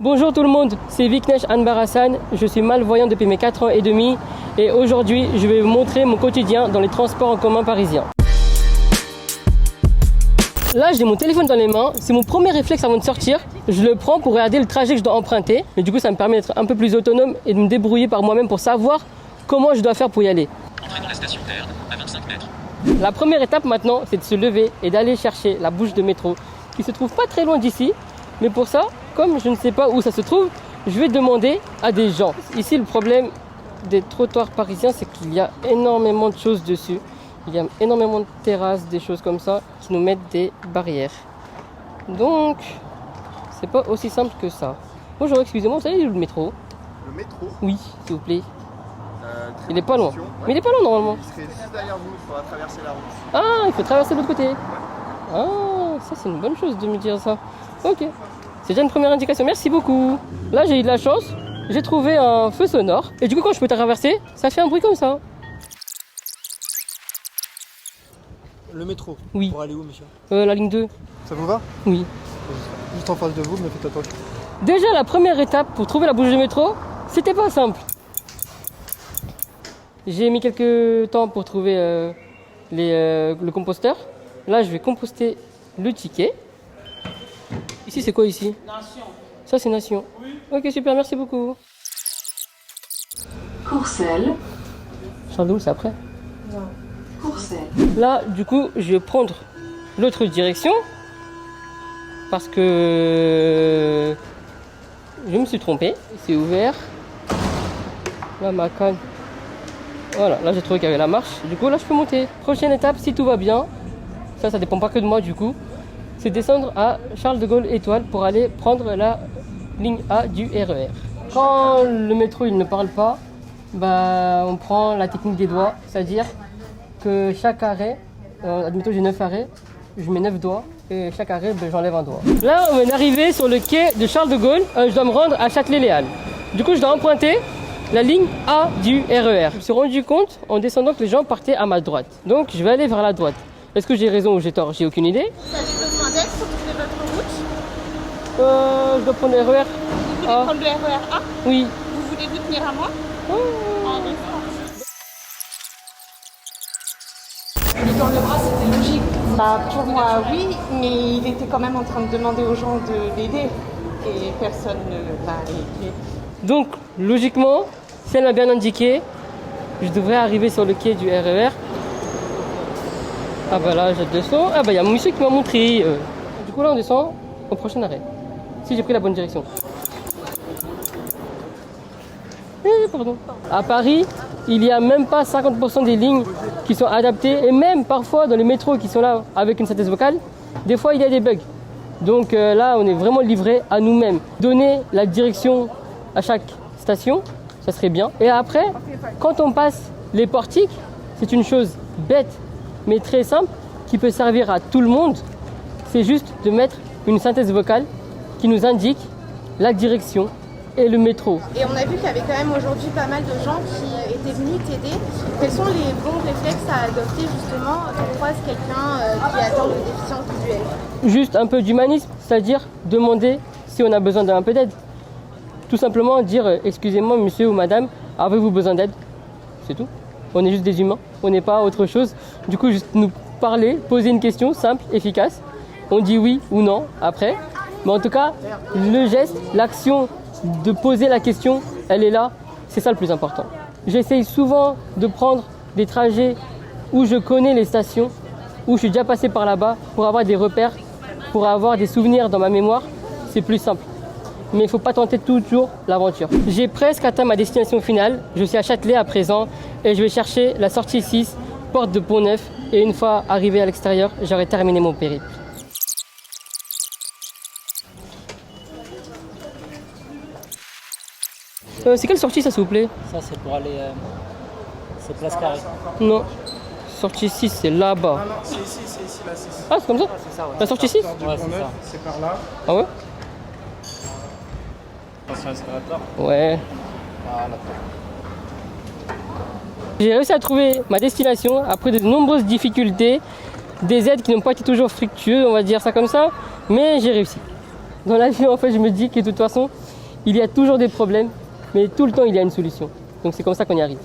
Bonjour tout le monde, c'est Viknesh Anbar-Hassan, je suis malvoyant depuis mes 4 ans et demi et aujourd'hui je vais vous montrer mon quotidien dans les transports en commun parisiens. Là j'ai mon téléphone dans les mains, c'est mon premier réflexe avant de sortir, je le prends pour regarder le trajet que je dois emprunter, mais du coup ça me permet d'être un peu plus autonome et de me débrouiller par moi-même pour savoir comment je dois faire pour y aller. Entrez dans la station Verne, à 25 mètres. La première étape maintenant c'est de se lever et d'aller chercher la bouche de métro qui se trouve pas très loin d'ici, mais pour ça, comme je ne sais pas où ça se trouve, je vais demander à des gens. Ici, le problème des trottoirs parisiens, c'est qu'il y a énormément de choses dessus. Il y a énormément de terrasses, des choses comme ça, qui nous mettent des barrières. Donc, c'est pas aussi simple que ça. Bonjour, excusez-moi, vous savez où le métro? Le métro? Oui, s'il vous plaît. Il est est pas loin. Ouais. Mais il est pas loin normalement. Il serait juste derrière vous, il faudra traverser la route. Ah, il faut traverser de l'autre côté. Ah, ça c'est une bonne chose de me dire ça. Ok. C'est déjà une première indication, merci beaucoup. Là j'ai eu de la chance, j'ai trouvé un feu sonore. Et du coup quand je peux traverser, ça fait un bruit comme ça. Le métro. Oui. Pour aller où, monsieur? La ligne 2. Ça vous va? Oui. Juste en face de vous, mais faites attention. Déjà la première étape pour trouver la bouche de métro, c'était pas simple. J'ai mis quelques temps pour trouver le composteur. Là je vais composter le ticket. Ici, c'est quoi ici? Nation. Ça, c'est Nation. Oui. Ok, super, merci beaucoup. Courcelles. Charles de Gaulle, c'est après? Non. Courcelles. Là, du coup, je vais prendre l'autre direction parce que je me suis trompé. C'est ouvert. Là, ma canne. Voilà, là, j'ai trouvé qu'il y avait la marche. Du coup, là, je peux monter. Prochaine étape, si tout va bien. Ça dépend pas que de moi, du coup. C'est descendre à Charles de Gaulle Étoile pour aller prendre la ligne A du RER. Quand le métro il ne parle pas, on prend la technique des doigts, c'est-à-dire que chaque arrêt, admettons j'ai 9 arrêts, je mets 9 doigts et chaque arrêt j'enlève un doigt. Là on est arrivé sur le quai de Charles de Gaulle, je dois me rendre à Châtelet-Léal. Du coup je dois emprunter la ligne A du RER. Je me suis rendu compte en descendant que les gens partaient à ma droite. Donc je vais aller vers la droite. Est-ce que j'ai raison ou j'ai tort? J'ai aucune idée. Vous avez besoin d'aide pour trouver votre route? Je dois prendre le RER. Vous voulez prendre le RER A? Oui. Vous voulez vous tenir à moi? Allez, c'est parti. Dans le bras, c'était logique. Pour moi, oui, mais il était quand même en train de demander aux gens de l'aider. Et personne ne l'a aidé. Donc, logiquement, si elle m'a bien indiqué, je devrais arriver sur le quai du RER. Ah bah là, je descends. Ah bah il y a mon monsieur qui m'a montré. Du coup là, on descend au prochain arrêt. Si j'ai pris la bonne direction. Pardon. À Paris, il n'y a même pas 50% des lignes qui sont adaptées. Et même parfois dans les métros qui sont là avec une synthèse vocale, des fois il y a des bugs. Donc là, on est vraiment livré à nous-mêmes. Donner la direction à chaque station, ça serait bien. Et après, quand on passe les portiques, c'est une chose bête mais très simple, qui peut servir à tout le monde, c'est juste de mettre une synthèse vocale qui nous indique la direction et le métro. Et on a vu qu'il y avait quand même aujourd'hui pas mal de gens qui étaient venus t'aider. Quels sont les bons réflexes à adopter justement quand on croise quelqu'un qui atteint de déficience visuelle? Juste un peu d'humanisme, c'est-à-dire demander si on a besoin d'un peu d'aide. Tout simplement dire excusez-moi monsieur ou madame, avez-vous besoin d'aide? C'est tout. On est juste des humains, on n'est pas autre chose. Du coup, juste nous parler, poser une question simple, efficace. On dit oui ou non après. Mais en tout cas, le geste, l'action de poser la question, elle est là. C'est ça le plus important. J'essaye souvent de prendre des trajets où je connais les stations, où je suis déjà passé par là-bas pour avoir des repères, pour avoir des souvenirs dans ma mémoire. C'est plus simple. Mais il ne faut pas tenter toujours l'aventure. J'ai presque atteint ma destination finale. Je suis à Châtelet à présent et je vais chercher la sortie 6, porte de Pont-Neuf. Et une fois arrivé à l'extérieur, j'aurai terminé mon périple. C'est quelle sortie ça s'il vous plaît? Ça c'est pour aller... c'est Place Carrée. Non. Sortie 6 c'est là-bas. Ah non, c'est ici, la 6. Ah c'est comme ça? C'est ça, ouais. La sortie 6? Ouais, c'est ça. C'est par là. Ah ouais? Attention à l'escalator. Ouais. Voilà. J'ai réussi à trouver ma destination après de nombreuses difficultés, des aides qui n'ont pas été toujours fructueuses, on va dire ça comme ça, mais j'ai réussi. Dans la vie, en fait, je me dis que de toute façon, Il y a toujours des problèmes, mais tout le temps il y a une solution. Donc c'est comme ça qu'on y arrive.